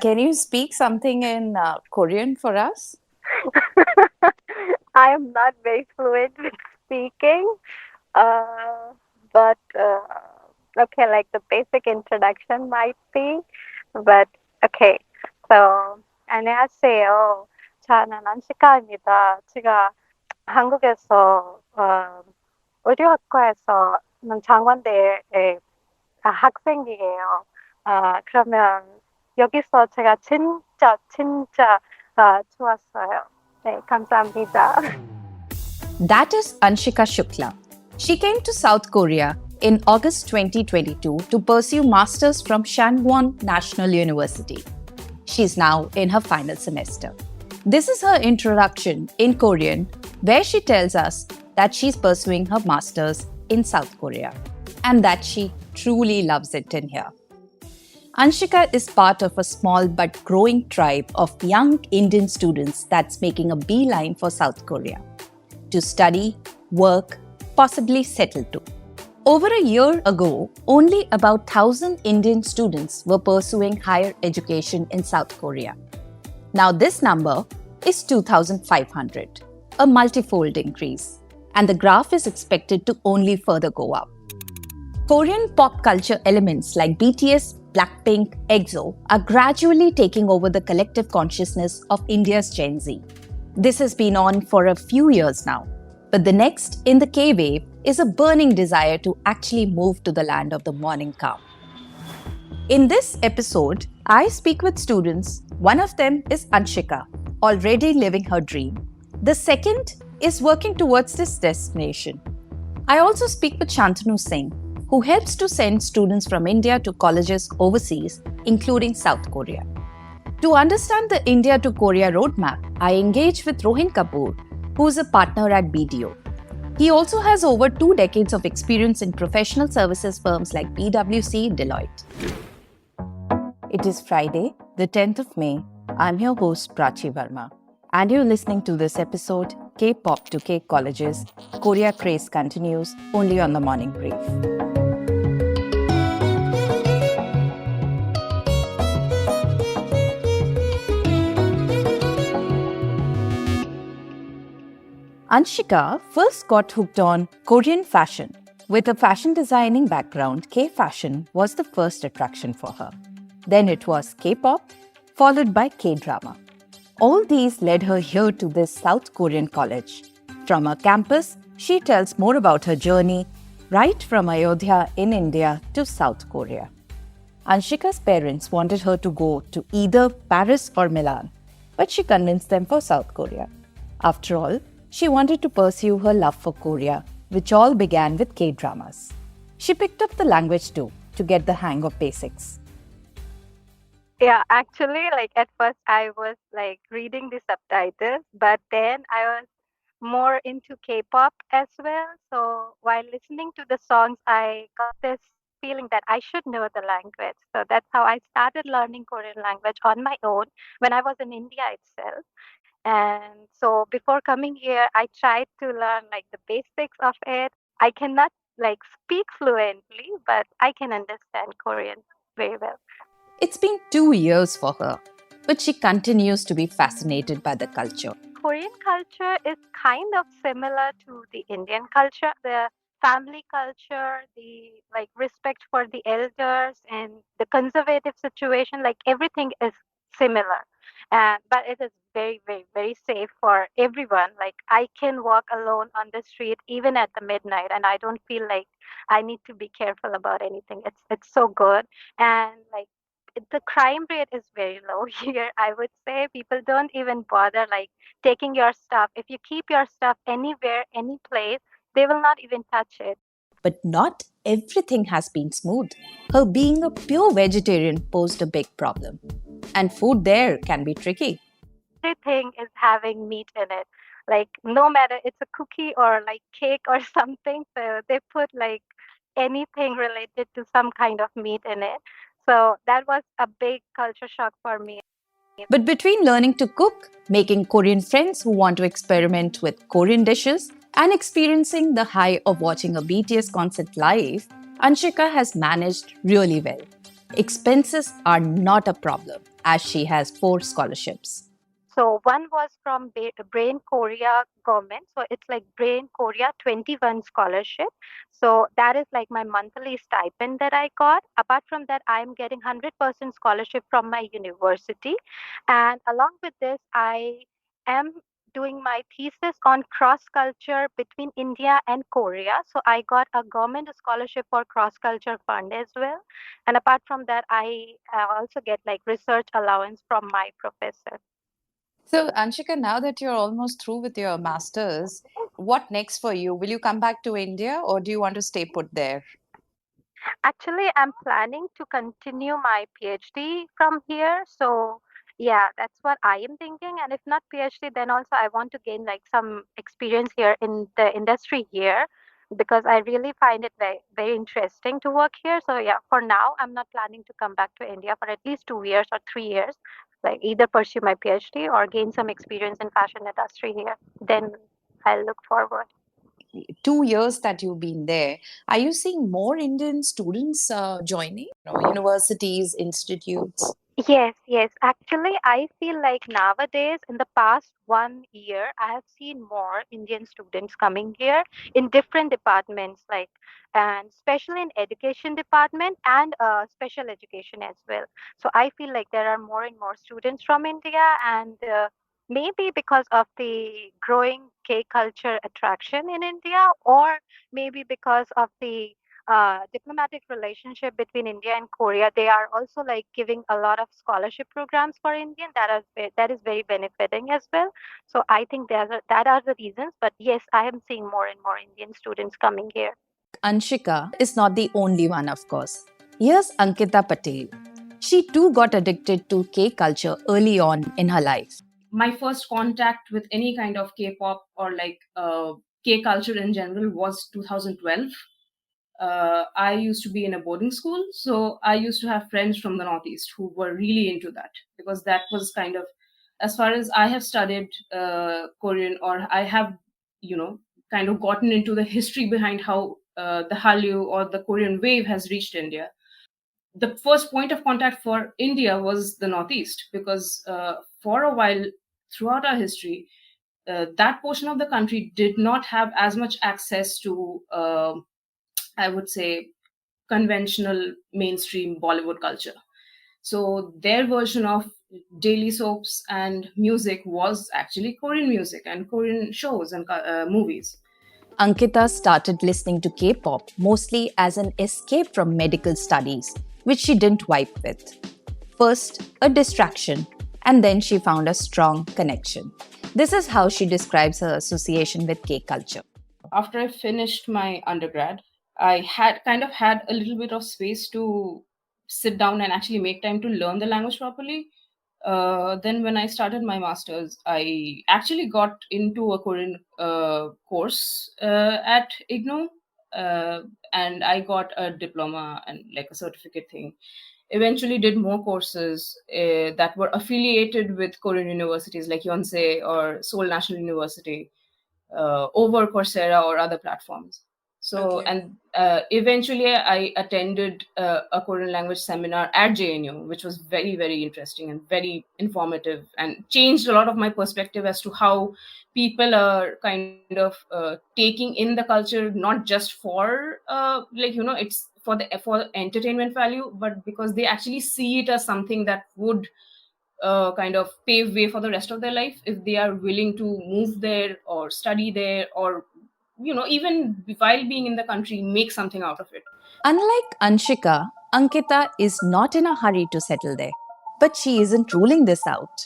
Can you speak something in Korean for us? I am not very fluent with speaking, but okay, like the basic introduction might be, but okay. So, 안녕하세요. 저는 안시카입니다. 제가 한국에서 의료학과에서는 장원대의 학생이에요. 그러면 여기서 제가 진짜 좋았어요. 네, 감사합니다. That is Anshika Shukla. She came to South Korea in August 2022 to pursue masters from Sangwon National University. She's now in her final semester. This is her introduction in Korean, where she tells us that she's pursuing her masters in South Korea and that she truly loves it in here. Anshika is part of a small but growing tribe of young Indian students that's making a beeline for South Korea to study, work, possibly settle too. Over a year ago, only about 1,000 Indian students were pursuing higher education in South Korea. Now this number is 2,500, a multifold increase, and the graph is expected to only further go up. Korean pop culture elements like BTS, Blackpink, EXO are gradually taking over the collective consciousness of India's Gen Z. This has been on for a few years now, but the next in the K-wave is a burning desire to actually move to the land of the morning calm. In this episode, I speak with students. One of them is Anshika, already living her dream. The second is working towards this destination. I also speak with Shantanu Singh, who helps to send students from India to colleges overseas, including South Korea. To understand the India to Korea roadmap, I engage with Rohin Kapoor, who is a partner at BDO. He also has over 2 decades of experience in professional services firms like PwC, Deloitte. It is Friday, the 10th of May. I'm your host, Prachi Verma, and you're listening to this episode, K-pop to K colleges, Korea Craze continues, only on the Morning Brief. Anshika first got hooked on Korean fashion. With a fashion designing background, K-fashion was the first attraction for her. Then it was K-pop, followed by K-drama. All these led her here to this South Korean college. From her campus, she tells more about her journey, right from Ayodhya in India to South Korea. Anshika's parents wanted her to go to either Paris or Milan, but she convinced them for South Korea. After all, she wanted to pursue her love for Korea, which all began with K-dramas. She picked up the language too, to get the hang of basics. Yeah, actually, like at first I was like reading the subtitles, but then I was more into K-pop as well. So while listening to the songs, I got this feeling that I should know the language. So that's how I started learning Korean language on my own when I was in India itself. And so before coming here, I tried to learn like the basics of it. I cannot like speak fluently, but I can understand Korean very well. It's been 2 years for her, but she continues to be fascinated by the culture. Korean culture is kind of similar to the Indian culture. The family culture, the like respect for the elders and the conservative situation, like everything is similar. But it is very safe for everyone. Like I can walk alone on the street even at the midnight and I don't feel like I need to be careful about anything. It's so good. And like the crime rate is very low here. I would say people don't even bother like taking your stuff. If you keep your stuff anywhere, any place, they will not even touch it. But not everything has been smooth. Her being a pure vegetarian posed a big problem. And food there can be tricky. Everything is having meat in it. Like no matter it's a cookie or like cake or something, so they put like anything related to some kind of meat in it. So that was a big culture shock for me. But between learning to cook, making Korean friends who want to experiment with Korean dishes, And experiencing the high of watching a BTS concert live, Anshika has managed really well. Expenses are not a problem as she has four scholarships. So one was from Brain Korea government. So it's like Brain Korea 21 scholarship. So that is like my monthly stipend that I got. Apart from that, I'm getting 100% scholarship from my university. And along with this, I am doing my thesis on cross culture between India and Korea. So I got a government scholarship for cross culture fund as well. And apart from that, I also get like research allowance from my professor. So, Anshika, now that you're almost through with your master's, what next for you? Will you come back to India or do you want to stay put there? Actually, I'm planning to continue my PhD from here. So, yeah, that's what I am thinking. And if not PhD, then also I want to gain like some experience here in the industry here because I really find it very, very interesting to work here. So, yeah, for now, I'm not planning to come back to India for at least 2 years or 3 years. Like either pursue my PhD or gain some experience in fashion industry here. Then I'll look forward. 2 years that you've been there, are you seeing more Indian students joining, universities, institutes? Yes, yes. Actually, I feel like nowadays, in the past 1 year, I have seen more Indian students coming here in different departments, like, and especially in education department and special education as well. So I feel like there are more and more students from India, and maybe because of the growing K culture attraction in India, or maybe because of the diplomatic relationship between India and Korea, they are also like giving a lot of scholarship programs for Indian that is very benefiting as well. So I think that are the reasons. But yes, I am seeing more and more Indian students coming here. Anshika is not the only one, of course. Here's Ankita Patel. She too got addicted to K culture early on in her life. My first contact with any kind of K-pop or like K culture in general was 2012. I used to be in a boarding school, so I used to have friends from the Northeast who were really into that because that was kind of, as far as I have studied Korean, or I have, you know, kind of gotten into the history behind how the Hallyu or the Korean wave has reached India. The first point of contact for India was the Northeast because for a while throughout our history, that portion of the country did not have as much access to, I would say, conventional mainstream Bollywood culture. So their version of daily soaps and music was actually Korean music and Korean shows and movies. Ankita started listening to K pop mostly as an escape from medical studies, which she didn't wipe with. First, a distraction, and then she found a strong connection. This is how she describes her association with K culture. After I finished my undergrad, I had kind of had a little bit of space to sit down and actually make time to learn the language properly. Then, when I started my master's, I actually got into a Korean course at IGNOU, uh, and I got a diploma and like a certificate thing. Eventually, did more courses that were affiliated with Korean universities like Yonsei or Seoul National University over Coursera or other platforms. So, Okay. and eventually I attended a Korean language seminar at JNU, which was very, very interesting and very informative and changed a lot of my perspective as to how people are kind of taking in the culture, not just for like, you know, it's for entertainment value, but because they actually see it as something that would kind of pave way for the rest of their life if they are willing to move there or study there, or even while being in the country make something out of it. Unlike Anshika, Ankita is not in a hurry to settle there. But she isn't ruling this out.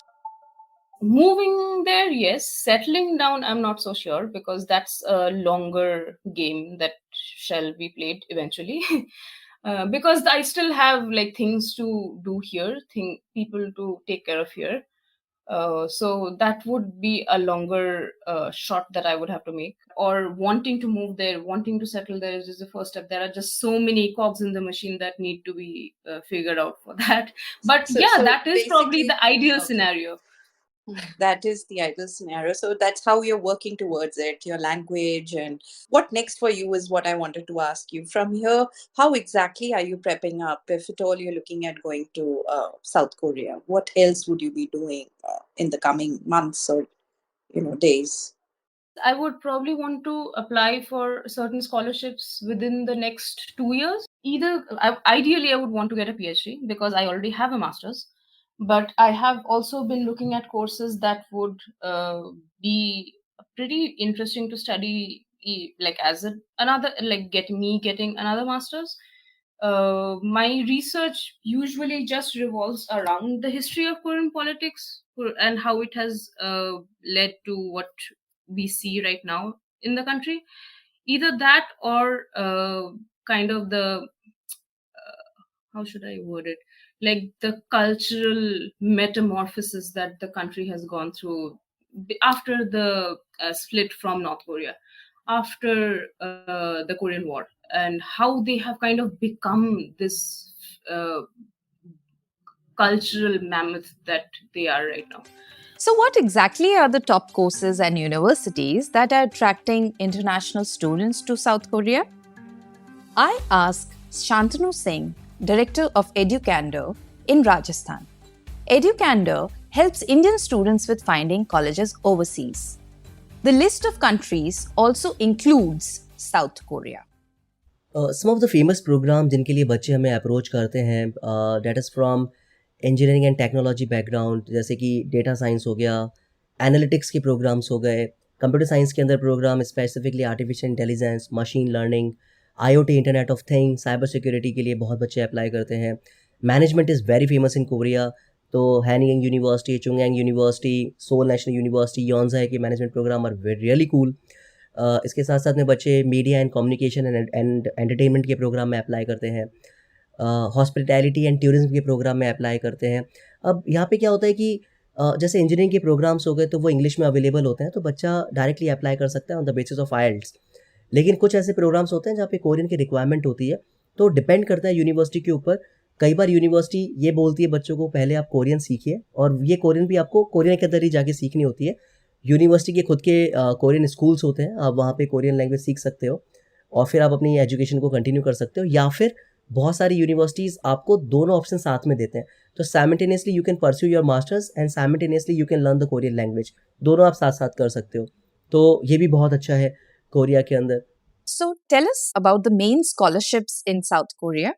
Moving there, yes. Settling down, I'm not so sure because that's a longer game that shall be played eventually. Because I still have like things to do here, people to take care of here. So that would be a longer shot that I would have to make. Or wanting to move there, wanting to settle there is just the first step. There are just so many cogs in the machine that need to be figured out for that. But So, yeah, so that is probably basically, the ideal okay. scenario. That is the ideal scenario. So that's how you're working towards it, your language. And what next for you is what I wanted to ask you. From here, how exactly are you prepping up? If at all you're looking at going to South Korea, what else would you be doing in the coming months or days? I would probably want to apply for certain scholarships within the next 2 years. Ideally, I would want to get a PhD because I already have a master's. But I have also been looking at courses that would be pretty interesting to study, like as another, like getting another master's. My research usually just revolves around the history of Korean politics and how it has led to what we see right now in the country. Either that or kind of the how should I word it? Like the cultural metamorphosis that the country has gone through after the split from North Korea, after the Korean War, and how they have kind of become this cultural mammoth that they are right now. So, what exactly are the top courses and universities that are attracting international students to South Korea? I asked Shantanu Singh, Director of Educandor in Rajasthan. Educandor helps Indian students with finding colleges overseas. The list of countries also includes South Korea. Some of the famous programs जिनके लिए बच्चे हमें approach करते हैं, that is from engineering and technology background, जैसे कि data science हो गया, एनालिटिक्स के प्रोग्राम्स हो गए, कंप्यूटर साइंस के अंदर program specifically artificial intelligence, machine learning, IoT, internet of things, cyber security के लिए बहुत बच्चे अप्लाई करते हैं. Management is very famous in Korea, तो Hanyang university, Chungang university, Seoul national university, Yonsei के management program are really cool. इसके साथ साथ में बच्चे media and communication and entertainment के प्रोग्राम में अप्लाई करते हैं, हॉस्पिटैलिटी एंड टूरिज्म के प्रोग्राम में अप्लाई करते हैं. अब यहाँ पे क्या होता है कि जैसे इंजीनियरिंग के प्रोग्राम्स हो गए तो वो इंग्लिश में अवेलेबल होते हैं, तो बच्चा डायरेक्टली अप्लाई कर सकता है ऑन द बेसिस ऑफ आइल्स. लेकिन कुछ ऐसे प्रोग्राम्स होते हैं जहाँ पे कोरियन की रिक्वायरमेंट होती है, तो डिपेंड करता है यूनिवर्सिटी के ऊपर. कई बार यूनिवर्सिटी ये बोलती है बच्चों को पहले आप कोरियन सीखिए, और ये कोरियन भी आपको कोरियन के अंदर ही जाके सीखनी होती है. यूनिवर्सिटी के खुद के कोरियन स्कूल्स होते हैं, आप वहाँ पे कोरियन लैंग्वेज सीख सकते हो और फिर आप अपनी एजुकेशन को कंटिन्यू कर सकते हो. या फिर बहुत सारी यूनिवर्सिटीज़ आपको दोनों ऑप्शन साथ में देते हैं, तो simultaneously you can pursue your masters and simultaneously you can learn the Korean language. दोनों आप साथ साथ कर सकते हो, तो ये भी बहुत अच्छा है कोरिया के अंदर. So, tell us about the main scholarships in South Korea.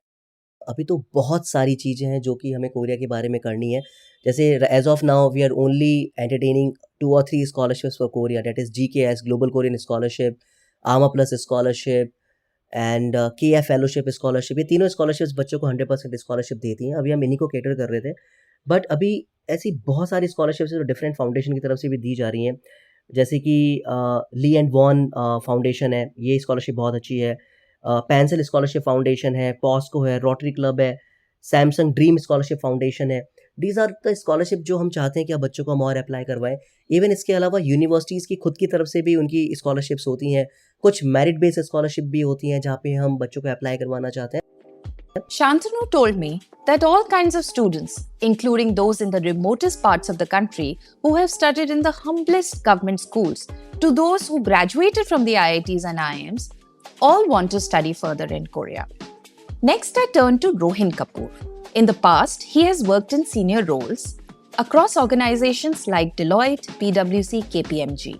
अभी तो बहुत सारी चीज़ें हैं जो कि हमें कोरिया के बारे में करनी है. जैसे as of now we are only entertaining 2 or 3 scholarships for Korea, that is GKS global Korean scholarship, आमा plus scholarship and KF fellowship scholarship. ये तीनों स्कॉलरशिप्स बच्चों को 100% स्कॉलरशिप देती हैं. अभी हम इन्हीं को कैटर कर रहे थे, बट अभी ऐसी बहुत सारी स्कॉलरशिप्स जो डिफरेंट फाउंडेशन की तरफ से भी दी जा रही हैं. जैसे कि ली एंड वॉन फाउंडेशन है, ये स्कॉलरशिप बहुत अच्छी है. पेंसिल स्कॉलरशिप फाउंडेशन है, पॉस्को है, रोटरी क्लब है, सैमसंग ड्रीम स्कॉलरशिप फाउंडेशन है. दीज आर द स्कॉलरशिप जो हम चाहते हैं कि आप बच्चों को हम और अप्लाई करवाएं. इवन इसके अलावा यूनिवर्सिटीज़ की खुद की तरफ से भी उनकी स्कॉलरशिप्स होती हैं. कुछ मेरिट बेस्ड स्कॉलरशिप भी होती हैं जहाँ पे हम बच्चों को अप्लाई करवाना चाहते हैं. Shantanu told me that all kinds of students, including those in the remotest parts of the country who have studied in the humblest government schools, to those who graduated from the IITs and IIMs, all want to study further in Korea. Next, I turn to Rohin Kapoor. In the past, he has worked in senior roles across organizations like Deloitte, PwC, KPMG.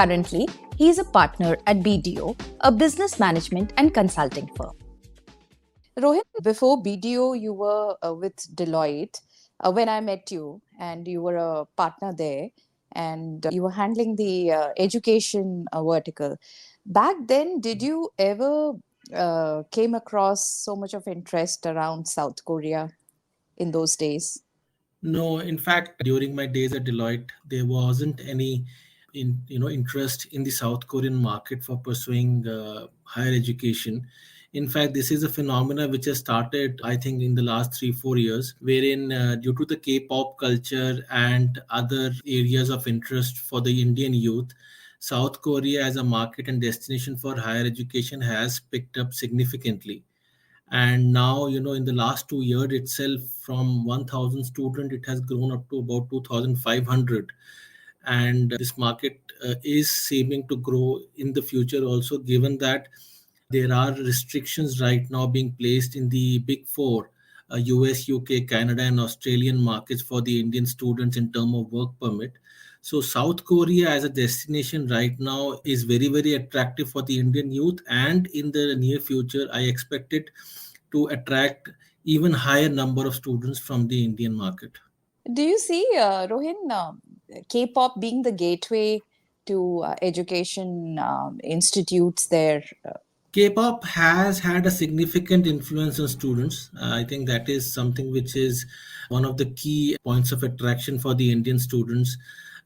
Currently, he is a partner at BDO, a business management and consulting firm. Rohit, before BDO, you were with Deloitte when I met you, and you were a partner there, and you were handling the education vertical. Back then, did you ever came across so much of interest around South Korea in those days? No, in fact, during my days at Deloitte, there wasn't any interest in the South Korean market for pursuing higher education. In fact, this is a phenomena which has started, I think, in the last 3-4 years, wherein due to the K-pop culture and other areas of interest for the Indian youth, South Korea as a market and destination for higher education has picked up significantly. And now, in the last 2 years itself, from 1000 student, it has grown up to about 2500. And this market is seeming to grow in the future also, given that there are restrictions right now being placed in the big four, US, UK, Canada, and Australian markets for the Indian students in term of work permit. So South Korea as a destination right now is very, very attractive for the Indian youth, and in the near future, I expect it to attract even higher number of students from the Indian market. Do you see, Rohin, K-pop being the gateway to education institutes there? K-pop has had a significant influence on students. I think that is something which is one of the key points of attraction for the Indian students.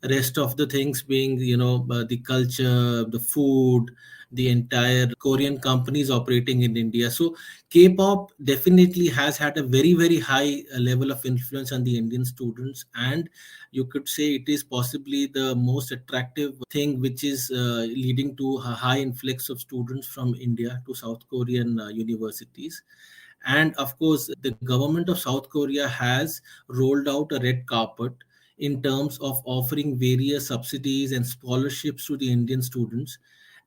Rest of the things being, the culture, the food, the entire Korean companies operating in India. So K-pop definitely has had a very, very high level of influence on the Indian students, and you could say it is possibly the most attractive thing which is leading to a high influx of students from India to South Korean universities. And of course, the government of South Korea has rolled out a red carpet in terms of offering various subsidies and scholarships to the Indian students.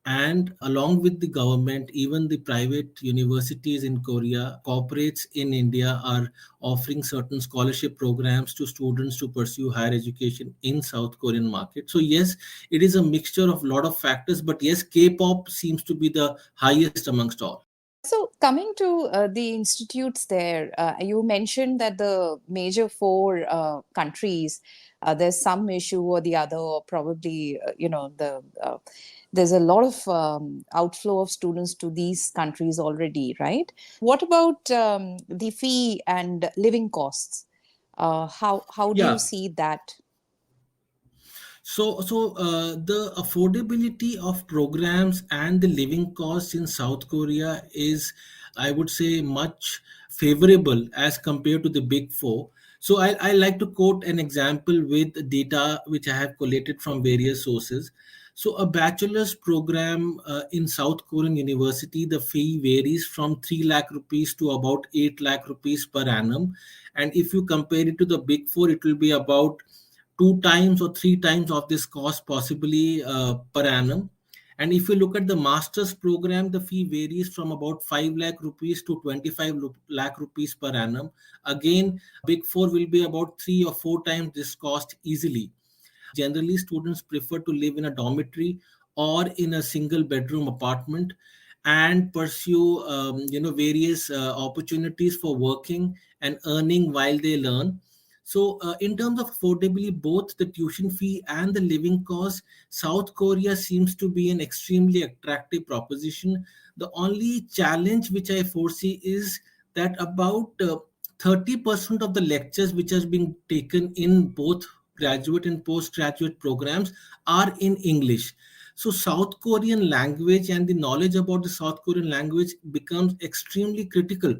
And along with the government, even the private universities in Korea, corporates in India are offering certain scholarship programs to students to pursue higher education in South Korean market. So yes, it is a mixture of a lot of factors, but yes, K-pop seems to be the highest amongst all. So, coming to the institutes there, you mentioned that the major four countries, there's some issue or the other, or probably, there's a lot of outflow of students to these countries already, right? What about the fee and living costs? How do you Yeah. see that? So the affordability of programs and the living costs in South Korea is, I would say, much favorable as compared to the big four. So I like to quote an example with data which I have collated from various sources. So a bachelor's program in South Korean university, the fee varies from 3 lakh rupees to about 8 lakh rupees per annum. And if you compare it to the big four, it will be about two times or three times of this cost possibly per annum. And if you look at the master's program, the fee varies from about 5 lakh rupees to 25 lakh rupees per annum. Again, big four will be about three or four times this cost easily. Generally, students prefer to live in a dormitory or in a single bedroom apartment and pursue various opportunities for working and earning while they learn. So in terms of affordability, both the tuition fee and the living cost, South Korea seems to be an extremely attractive proposition. The only challenge which I foresee is that about 30% of the lectures which has been taken in both graduate and postgraduate programs are in English. So South Korean language and the knowledge about the South Korean language becomes extremely critical.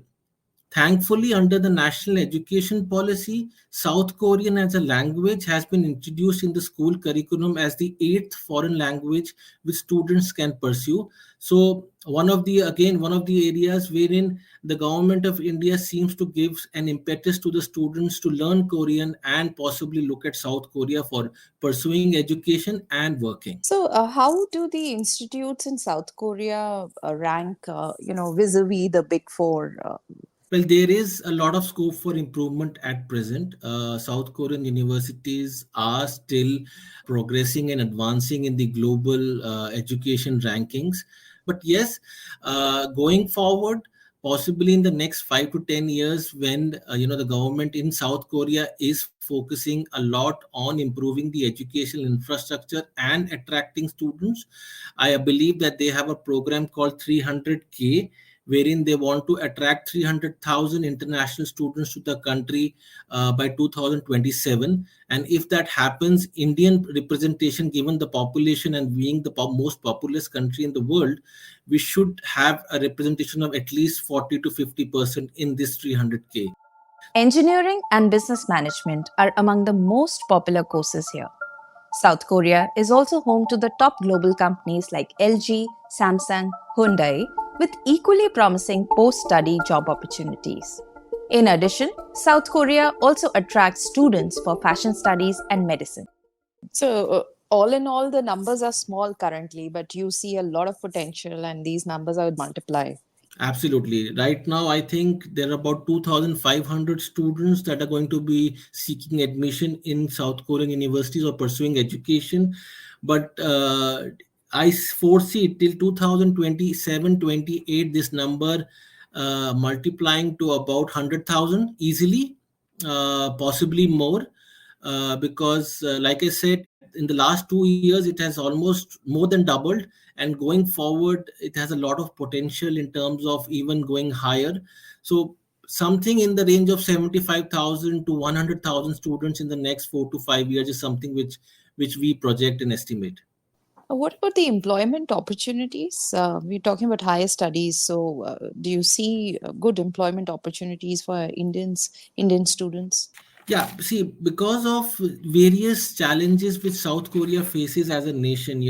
Thankfully, under the national education policy, South Korean as a language has been introduced in the school curriculum as the eighth foreign language which students can pursue. So, one of the areas wherein the government of India seems to give an impetus to the students to learn Korean and possibly look at South Korea for pursuing education and working. So, how do the institutes in South Korea rank, vis-a-vis the big four? Well, there is a lot of scope for improvement at present. South Korean universities are still progressing and advancing in the global education rankings. But yes, going forward, possibly in the next 5 to 10 years, when the government in South Korea is focusing a lot on improving the educational infrastructure and attracting students, I believe that they have a program called 300K, wherein they want to attract 300,000 international students to the country by 2027. And if that happens, Indian representation, given the population and being the most populous country in the world, we should have a representation of at least 40 to 50% in this 300K. Engineering and business management are among the most popular courses here. South Korea is also home to the top global companies like LG, Samsung, Hyundai, with equally promising post-study job opportunities. In addition, South Korea also attracts students for fashion studies and medicine. So, all in all, the numbers are small currently, but you see a lot of potential, and these numbers are multiply. Absolutely. Right now, I think there are about 2,500 students that are going to be seeking admission in South Korean universities or pursuing education. But I foresee till 2027-28 this number multiplying to about 100,000 easily, possibly more. Because, like I said, in the last 2 years, it has almost more than doubled, and going forward it has a lot of potential in terms of even going higher. So something in the range of 75,000 to 100,000 students in the next 4 to 5 years is something which we project and estimate. What about the employment opportunities? We're talking about higher studies, so do you see good employment opportunities for Indian students? Yeah, see, because of various challenges which South Korea faces as a nation,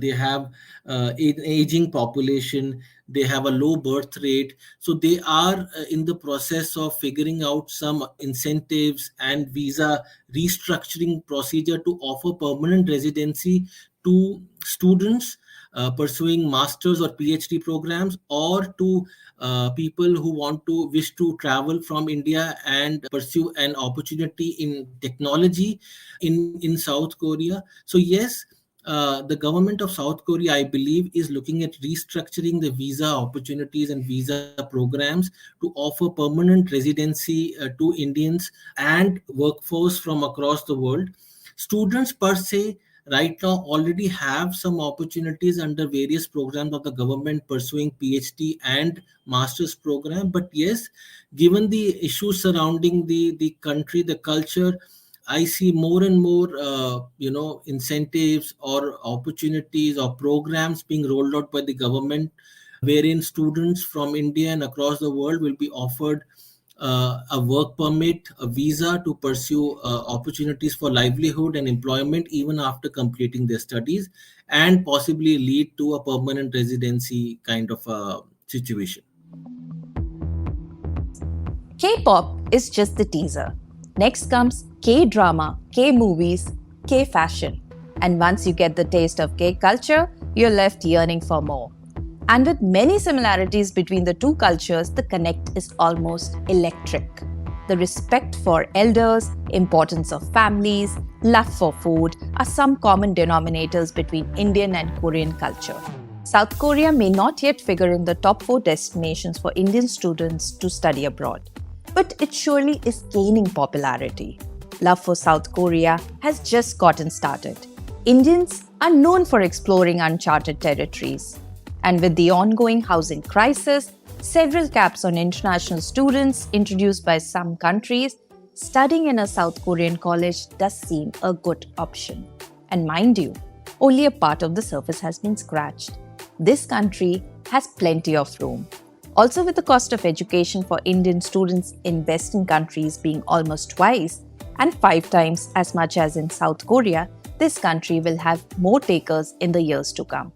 they have an aging population, they have a low birth rate. So they are in the process of figuring out some incentives and visa restructuring procedure to offer permanent residency to students pursuing masters or PhD programs, or to people who wish to travel from India and pursue an opportunity in technology in South Korea. So yes, the government of South Korea, I believe, is looking at restructuring the visa opportunities and visa programs to offer permanent residency to Indians and workforce from across the world. Students per se right now already have some opportunities under various programs of the government pursuing PhD and master's program. But yes, given the issues surrounding the country, the culture, I see more and more, incentives or opportunities or programs being rolled out by the government, wherein students from India and across the world will be offered a work permit, a visa to pursue opportunities for livelihood and employment even after completing their studies, and possibly lead to a permanent residency kind of a situation. K-pop is just the teaser. Next comes K-drama, K-movies, K-fashion. And once you get the taste of K-culture, you're left yearning for more. And with many similarities between the two cultures, the connect is almost electric. The respect for elders, importance of families, love for food are some common denominators between Indian and Korean culture. South Korea may not yet figure in the top 4 destinations for Indian students to study abroad, but it surely is gaining popularity. Love for South Korea has just gotten started. Indians are known for exploring uncharted territories. And with the ongoing housing crisis, several caps on international students introduced by some countries, studying in a South Korean college does seem a good option. And mind you, only a part of the surface has been scratched. This country has plenty of room. Also, with the cost of education for Indian students in Western countries being almost twice and 5 times as much as in South Korea, this country will have more takers in the years to come.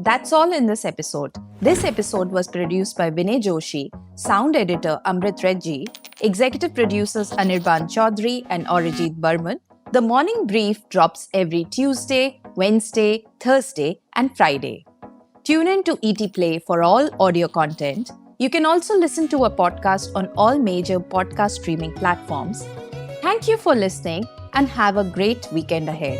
That's all in this episode. This episode was produced by Vinay Joshi, sound editor Amrit Reddy, executive producers Anirban Chaudhary and Arijit Burman. The morning brief drops every Tuesday, Wednesday, Thursday, and Friday. Tune in to ET Play for all audio content. You can also listen to a podcast on all major podcast streaming platforms. Thank you for listening and have a great weekend ahead.